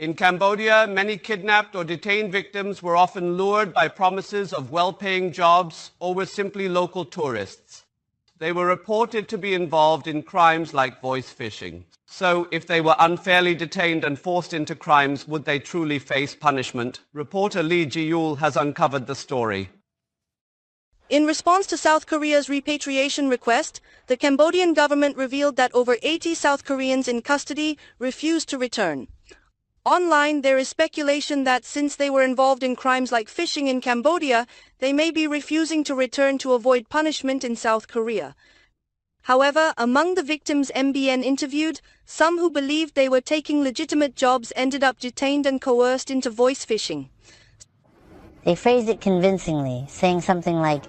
In Cambodia, many kidnapped or detained victims were often lured by promises of well-paying jobs or were simply local tourists. They were reported to be involved in crimes like voice phishing. So, if they were unfairly detained and forced into crimes, would they truly face punishment? Reporter Lee Ji-yul has uncovered the story. In response to South Korea's repatriation request, the Cambodian government revealed that over 80 South Koreans in custody refused to return. Online, there is speculation that since they were involved in crimes like phishing in Cambodia, they may be refusing to return to avoid punishment in South Korea. However, among the victims MBN interviewed, some who believed they were taking legitimate jobs ended up detained and coerced into voice phishing. They phrased it convincingly, saying something like,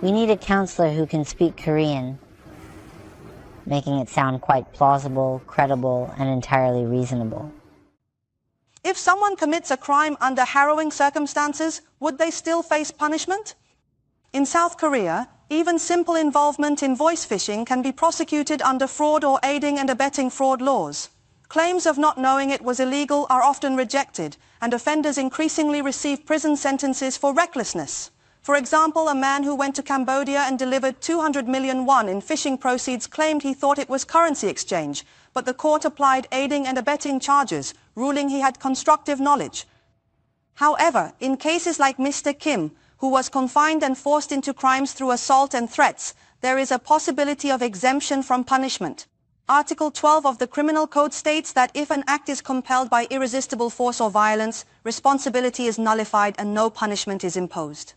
"We need a counselor who can speak Korean," making it sound quite plausible, credible, and entirely reasonable. If someone commits a crime under harrowing circumstances, would they still face punishment? In South Korea, even simple involvement in voice phishing can be prosecuted under fraud or aiding and abetting fraud laws. Claims of not knowing it was illegal are often rejected, and offenders increasingly receive prison sentences for recklessness. For example, a man who went to Cambodia and delivered 200 million won in phishing proceeds claimed he thought it was currency exchange, but the court applied aiding and abetting charges, ruling he had constructive knowledge. However, in cases like Mr. Kim, who was confined and forced into crimes through assault and threats, there is a possibility of exemption from punishment. Article 12 of the Criminal Code states that if an act is compelled by irresistible force or violence, responsibility is nullified and no punishment is imposed.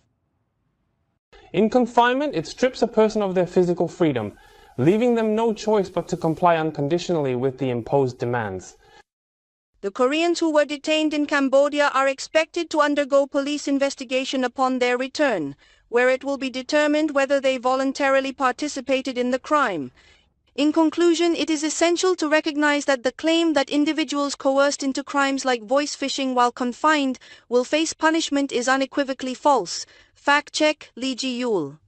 In confinement, it strips a person of their physical freedom, leaving them no choice but to comply unconditionally with the imposed demands. The Koreans who were detained in Cambodia are expected to undergo police investigation upon their return, where it will be determined whether they voluntarily participated in the crime. In conclusion, it is essential to recognize that the claim that individuals coerced into crimes like voice phishing while confined will face punishment is unequivocally false. Fact check, Lee Ji-yul.